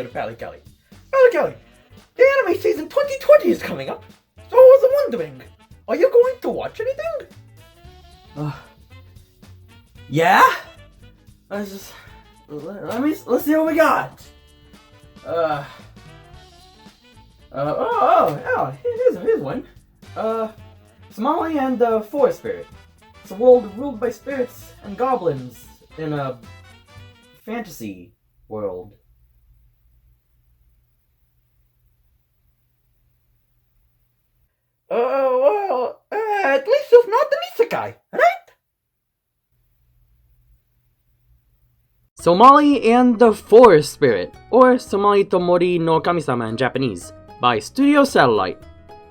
to Callie. Callie, the anime season 2020 is coming up, so I was wondering, are you going to watch anything? Yeah? Let's see what we got. Here's one. Somali and the Forest Spirit. It's a world ruled by spirits and goblins in a fantasy world. At least it's not the isekai, right? Somali and the Forest Spirit, or Somali Tomori no Kamisama in Japanese, by Studio Satellite.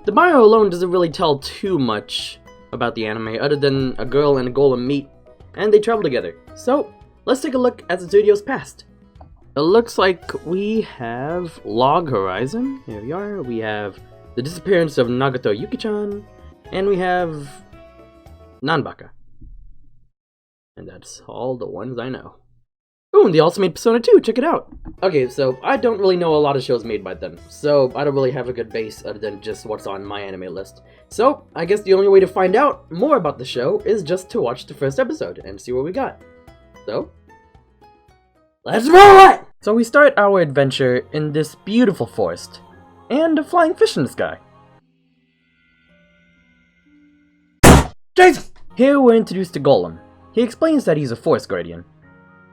The bio alone doesn't really tell too much about the anime other than a girl and a golem meet, and they travel together. So, let's take a look at the studio's past. It looks like we have Log Horizon, here we are, we have the disappearance of Nagato Yuki-chan, and we have Nanbaka. And that's all the ones I know. Ooh, and they also made Persona 2, check it out! Okay, so I don't really know a lot of shows made by them, so I don't really have a good base other than just what's on my anime list. So, I guess the only way to find out more about the show is just to watch the first episode and see what we got. So, let's roll it! So we start our adventure in this beautiful forest, and a flying fish in the sky. Jesus! Here we're introduced to Golem. He explains that he's a forest guardian.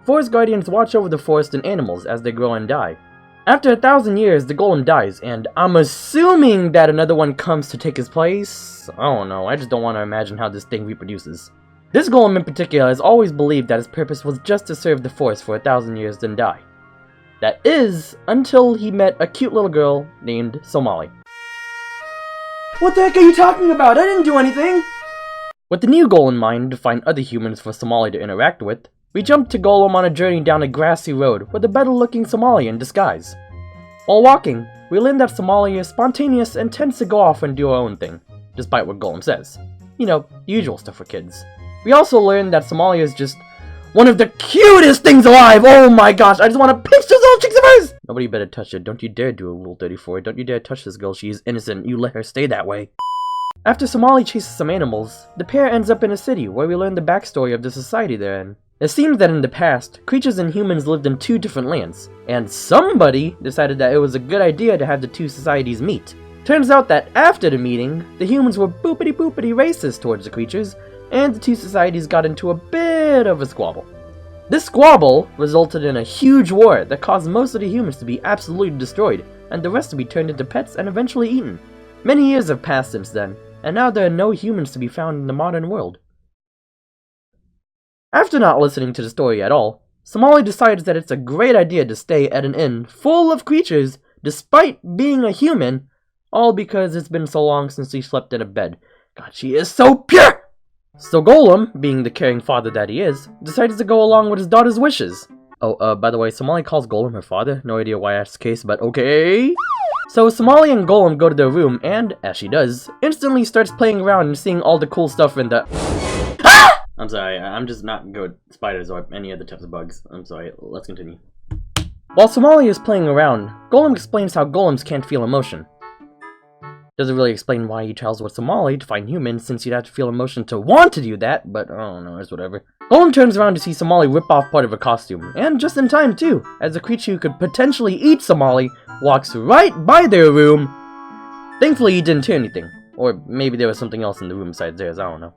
Forest guardians watch over the forest and animals as they grow and die. After 1,000 years, the golem dies, and I'm assuming that another one comes to take his place? I don't know, I just don't want to imagine how this thing reproduces. This golem in particular has always believed that his purpose was just to serve the forest for 1,000 years then die. That is, until he met a cute little girl named Somali. What the heck are you talking about? I didn't do anything! With the new goal in mind to find other humans for Somali to interact with, we jump to Golem on a journey down a grassy road with a better-looking Somali in disguise. While walking, we learn that Somali is spontaneous and tends to go off and do her own thing, despite what Golem says. You know, the usual stuff for kids. We also learn that Somali is just one of the cutest things alive! Oh my gosh, I just want to pinch those little cheeks of hers! Nobody better touch it. Don't you dare do a Rule 34. Don't you dare touch this girl. She is innocent. You let her stay that way. After Somali chases some animals, the pair ends up in a city where we learn the backstory of the society they're in. It seems that in the past, creatures and humans lived in two different lands, and somebody decided that it was a good idea to have the two societies meet. Turns out that after the meeting, the humans were boopity-boopity racist towards the creatures, and the two societies got into a bit of a squabble. This squabble resulted in a huge war that caused most of the humans to be absolutely destroyed, and the rest to be turned into pets and eventually eaten. Many years have passed since then, and now there are no humans to be found in the modern world. After not listening to the story at all, Somali decides that it's a great idea to stay at an inn full of creatures despite being a human, all because it's been so long since she slept in a bed. God, she is so pure! So Golem, being the caring father that he is, decides to go along with his daughter's wishes. Oh, by the way, Somali calls Golem her father. No idea why that's the case, but okay. So Somali and Golem go to their room and, as she does, instantly starts playing around and seeing all the cool stuff in the... I'm sorry, I'm just not good at spiders or any other types of bugs. I'm sorry, let's continue. While Somali is playing around, Golem explains how golems can't feel emotion. Doesn't really explain why he travels with Somali to find humans, since you'd have to feel emotion to want to do that, but I don't know, it's whatever. Golem turns around to see Somali rip off part of her costume, and just in time too, as a creature who could potentially eat Somali walks right by their room. Thankfully he didn't hear anything, or maybe there was something else in the room besides theirs, I don't know.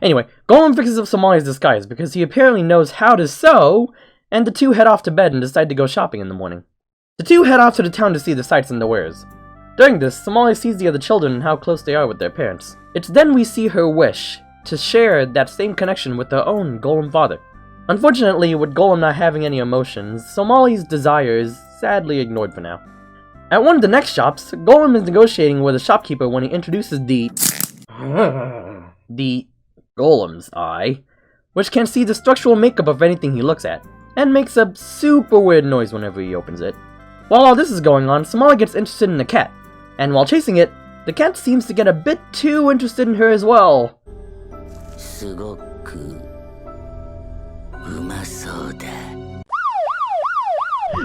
Anyway, Golem fixes up Somali's disguise because he apparently knows how to sew, and the two head off to bed and decide to go shopping in the morning. The two head off to the town to see the sights and the wares. During this, Somali sees the other children and how close they are with their parents. It's then we see her wish to share that same connection with her own Golem father. Unfortunately, with Golem not having any emotions, Somali's desire is sadly ignored for now. At one of the next shops, Golem is negotiating with a shopkeeper when he introduces the Golem's eye, which can see the structural makeup of anything he looks at, and makes a super weird noise whenever he opens it. While all this is going on, Somali gets interested in the cat, and while chasing it, the cat seems to get a bit too interested in her as well. すごくうまそうだ。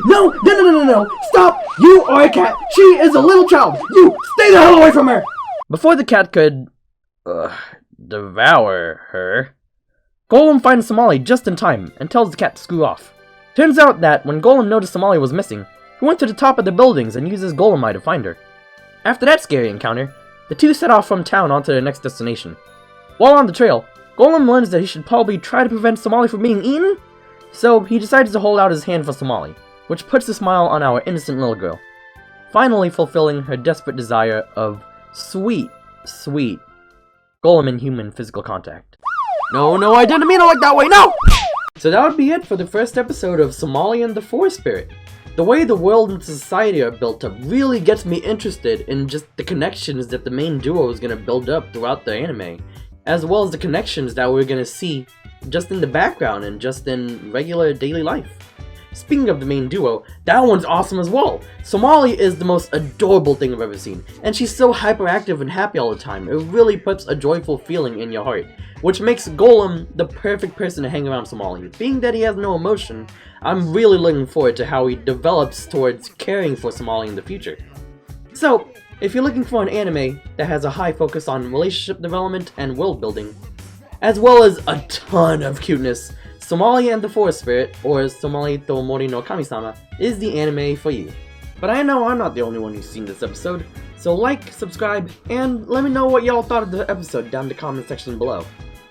No! No, no, no, no, no! Stop! You are a cat! She is a little child! You stay the hell away from her! Before the cat could devour her, Golem finds Somali just in time and tells the cat to screw off. Turns out that when Golem noticed Somali was missing, he went to the top of the buildings and used his Golem eye to find her. After that scary encounter, the two set off from town onto their next destination. While on the trail, Golem learns that he should probably try to prevent Somali from being eaten, so he decides to hold out his hand for Somali, which puts a smile on our innocent little girl, finally fulfilling her desperate desire of sweet, sweet Golem and human physical contact. No, I didn't mean it like that way, no! So that would be it for the first episode of Somali and the Forest Spirit. The way the world and society are built up really gets me interested in just the connections that the main duo is going to build up throughout the anime, as well as the connections that we're going to see just in the background and just in regular daily life. Speaking of the main duo, that one's awesome as well. Somali is the most adorable thing I've ever seen, and she's so hyperactive and happy all the time. It really puts a joyful feeling in your heart, which makes Golem the perfect person to hang around Somali. Being that he has no emotion, I'm really looking forward to how he develops towards caring for Somali in the future. So, if you're looking for an anime that has a high focus on relationship development and world building, as well as a ton of cuteness, Somali and the Forest Spirit, or Somali to Mori no Kami-sama, is the anime for you. But I know I'm not the only one who's seen this episode, so like, subscribe, and let me know what y'all thought of the episode down in the comment section below.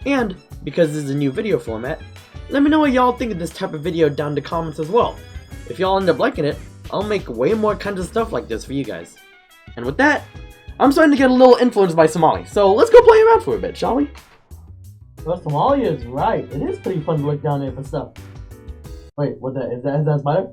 And, because this is a new video format, let me know what y'all think of this type of video down in the comments as well. If y'all end up liking it, I'll make way more kinds of stuff like this for you guys. And with that, I'm starting to get a little influenced by Somali, so let's go play around for a bit, shall we? Well, Somali is right. It is pretty fun to look down there for stuff. Wait, what the? Is that a spider?